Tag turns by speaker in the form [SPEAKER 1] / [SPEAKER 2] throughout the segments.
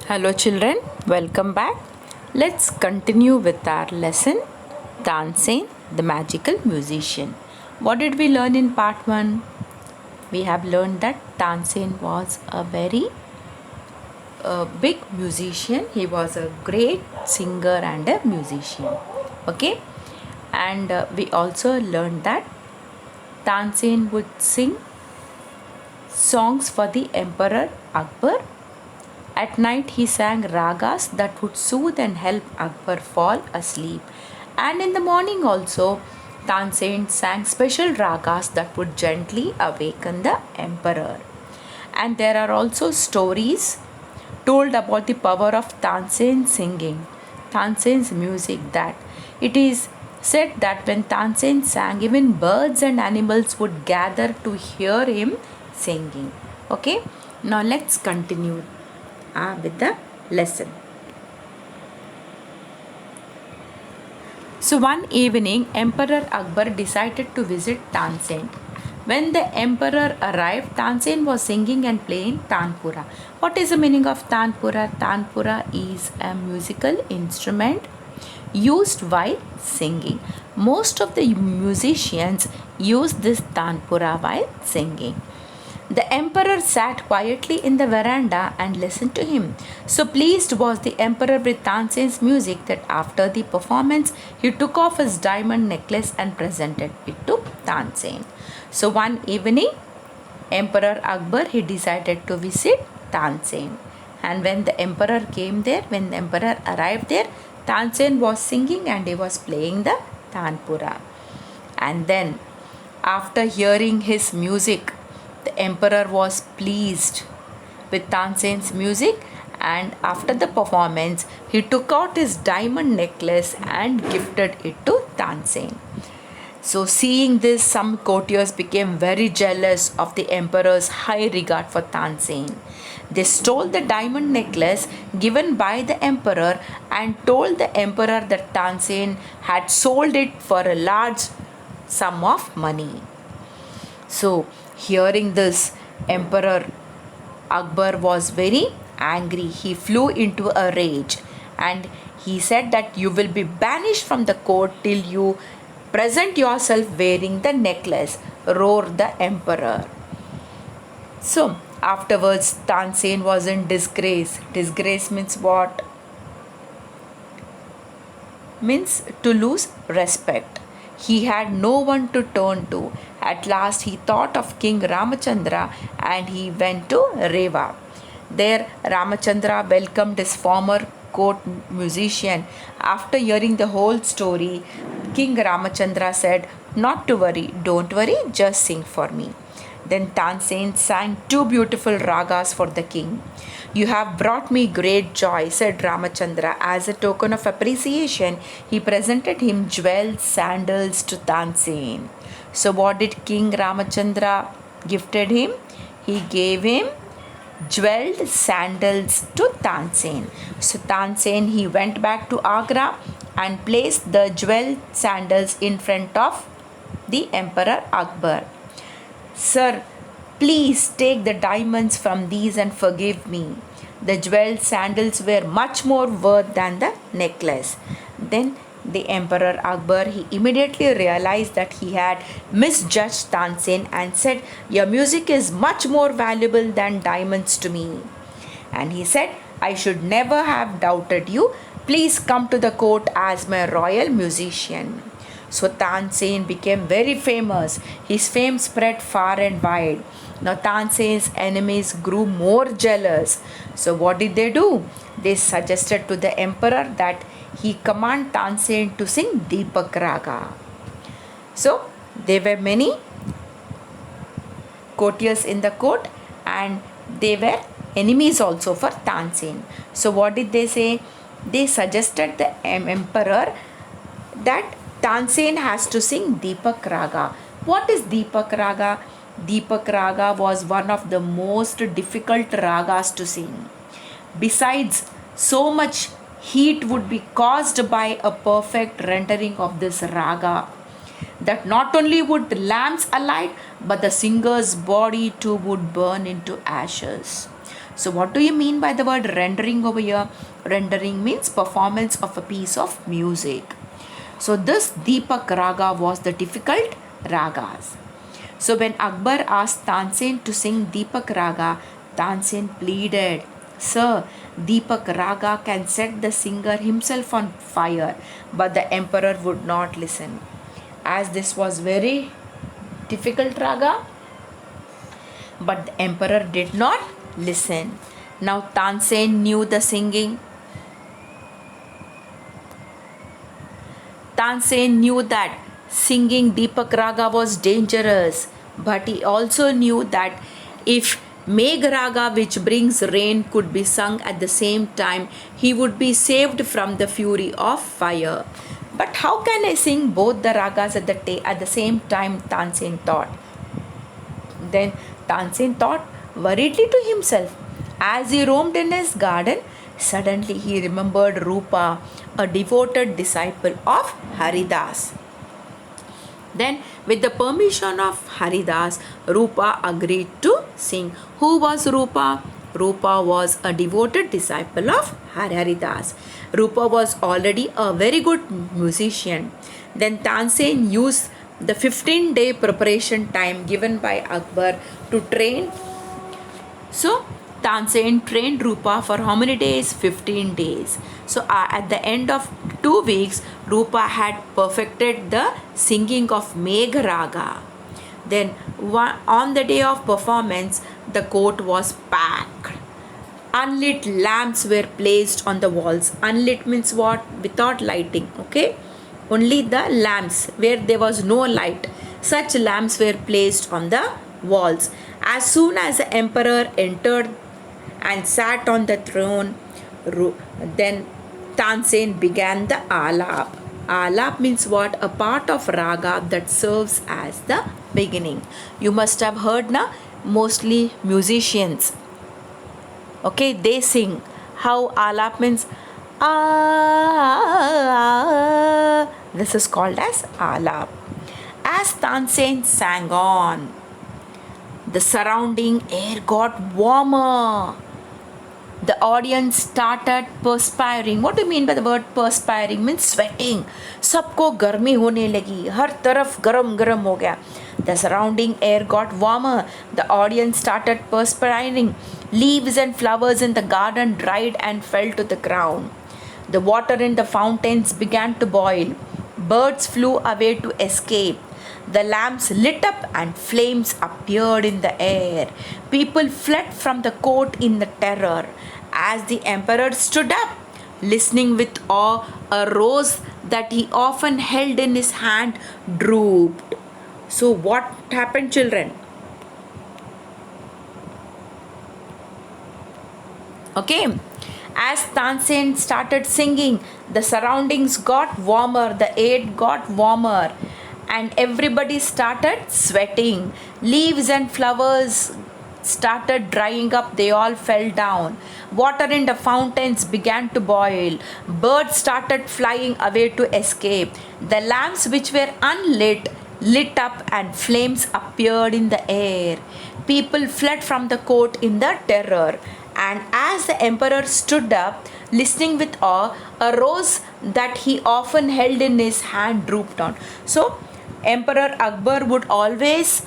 [SPEAKER 1] Hello children, welcome back. Let's continue with our lesson Tansen, the magical musician. What did we learn in part 1? We have learned that Tansen was a very big musician. He was a great singer and a musician. Okay? And we also learned that Tansen would sing songs for the Emperor Akbar. At night, he sang ragas that would soothe and help Akbar fall asleep. And in the morning, also, Tansen sang special ragas that would gently awaken the emperor. And there are also stories told about the power of Tansen singing, Tansen's music, that it is said that when Tansen sang, even birds and animals would gather to hear him singing. Okay, now let's continue with the lesson. So one evening, Emperor Akbar decided to visit Tansen. When the emperor arrived, Tansen was singing and playing Tanpura. What is the meaning of Tanpura? Tanpura is a musical instrument used while singing. Most of the musicians use this Tanpura while singing. The emperor sat quietly in the veranda and listened to him. So pleased was the emperor with Tansen's music that after the performance he took off his diamond necklace and presented it to Tansen. So one evening, Emperor Akbar he decided to visit Tansen. And when the emperor came there, when the emperor arrived there, Tansen was singing and he was playing the Tanpura. And then after hearing his music, the emperor was pleased with Tansen's music, and after the performance, he took out his diamond necklace and gifted it to Tansen. So, seeing this, some courtiers became very jealous of the emperor's high regard for Tansen. They stole the diamond necklace given by the emperor and told the emperor that Tansen had sold it for a large sum of money. So, hearing this, Emperor Akbar was very angry. He flew into a rage and he said that you will be banished from the court till you present yourself wearing the necklace, roared the emperor. So, afterwards, Tansen was in disgrace. Disgrace means what? Means to lose respect. He had no one to turn to. At last he thought of King Ramachandra and he went to Reva. There Ramachandra welcomed his former court musician. After hearing the whole story, King Ramachandra said, "Not to worry, don't worry, just sing for me." Then Tansen sang two beautiful ragas for the king. "You have brought me great joy," said Ramachandra. As a token of appreciation, he presented him jeweled sandals to Tansen. So what did King Ramachandra gifted him? He gave him jeweled sandals to Tansen. So Tansen he went back to Agra and placed the jeweled sandals in front of the Emperor Akbar. "Sir, please take the diamonds from these and forgive me. The jeweled sandals were much more worth than the necklace." Then the Emperor Akbar he immediately realized that he had misjudged Tansen and said, "Your music is much more valuable than diamonds to me." And he said, "I should never have doubted you. Please come to the court as my royal musician." So Tansen became very famous. His fame spread far and wide. Now Tansen's enemies grew more jealous. So what did they do? They suggested to the emperor that he command Tansen to sing Deepak Raga. So there were many courtiers in the court and they were enemies also for Tansen. So what did they say? They suggested the emperor that Tansen has to sing Deepak Raga. What is Deepak Raga? Deepak Raga was one of the most difficult ragas to sing. Besides, so much heat would be caused by a perfect rendering of this raga that not only would lamps alight, but the singer's body too would burn into ashes. So what do you mean by the word rendering over here? Rendering means performance of a piece of music. So this Deepak Raga was the difficult ragas. So when Akbar asked Tansen to sing Deepak Raga, Tansen pleaded, "Sir, Deepak Raga can set the singer himself on fire," but the emperor would not listen. As this was very difficult raga, but the emperor did not listen. Now Tansen knew the singing. Tansen knew that singing Deepak Raga was dangerous, but he also knew that if Megh Raga, which brings rain, could be sung at the same time, he would be saved from the fury of fire. But how can I sing both the ragas at the same time? Tansen thought. Then Tansen thought worriedly to himself. As he roamed in his garden, suddenly he remembered Rupa, a devoted disciple of Haridas. Then, with the permission of Haridas, Rupa agreed to sing. Who was Rupa? Rupa was a devoted disciple of Haridas. Rupa was already a very good musician. Then Tansen used the 15-day preparation time given by Akbar to train. So Tansen trained Rupa for how many days? 15 days. So at the end of 2 weeks, Rupa had perfected the singing of Megh Raga. Then on the day of performance, the court was packed. Unlit lamps were placed on the walls. Unlit means what? Without lighting, okay? Only the lamps where there was no light. Such lamps were placed on the walls. As soon as the emperor entered and sat on the throne, then Tansen began the alap. Alap means what? A part of raga that serves as the beginning. You must have heard na, mostly musicians. Okay, they sing. How alap means ah. This is called as alap. As Tansen sang on, the surrounding air got warmer. The audience started perspiring. What do you mean by the word perspiring? Means sweating. सबको गर्मी होने लगी. हर तरफ गरम गरम हो गया. The surrounding air got warmer. The audience started perspiring. Leaves and flowers in the garden dried and fell to the ground. The water in the fountains began to boil. Birds flew away to escape. The lamps lit up and flames appeared in the air. People fled from the court in the terror. As the emperor stood up, listening with awe, a rose that he often held in his hand drooped. So what happened, children? Okay. As Tansen started singing, the surroundings got warmer, the air got warmer, and everybody started sweating. Leaves and flowers started drying up, they all fell down. Water in the fountains began to boil. Birds started flying away to escape. The lamps which were unlit lit up and flames appeared in the air. People fled from the court in the terror. And as the emperor stood up, listening with awe, a rose that he often held in his hand drooped down. So, Emperor Akbar would always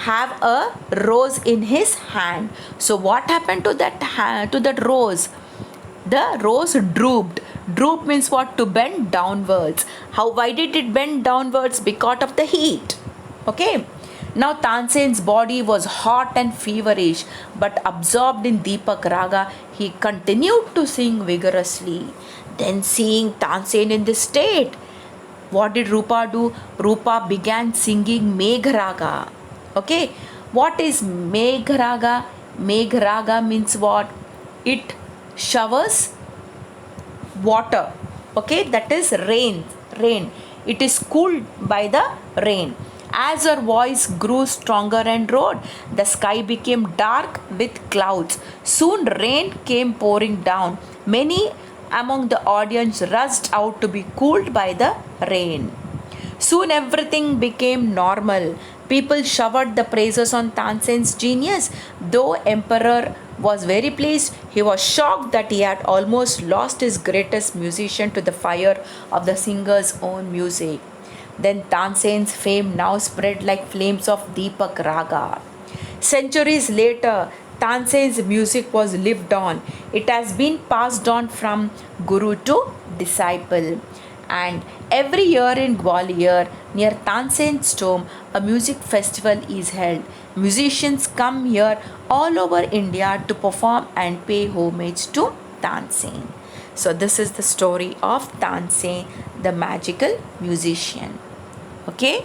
[SPEAKER 1] have a rose in his hand. So, what happened to that rose? The rose drooped. Droop means what? To bend downwards. Why did it bend downwards? Because of the heat. Okay. Now Tansen's body was hot and feverish, but absorbed in Deepak Raga, he continued to sing vigorously. Then, seeing Tansen in this state, what did Rupa do? Rupa began singing Megh Raga. Okay, what is Megh Raga? Megh Raga means what? It showers water. Okay, that is rain. It is cooled by the rain. As her voice grew stronger and roared, the sky became dark with clouds. Soon rain came pouring down. Many among the audience rushed out to be cooled by the rain. Soon everything became normal. People showered the praises on Tansen's genius. Though Emperor was very pleased. He was shocked that he had almost lost his greatest musician to the fire of the singer's own music. Then Tansen's fame now spread like flames of Deepak Raga. Centuries later, Tansen's music was lived on. It has been passed on from guru to disciple. And every year in Gwalior, near Tansen's tomb, a music festival is held. Musicians come here all over India to perform and pay homage to Tansen. So, this is the story of Tansen, the magical musician. Okay.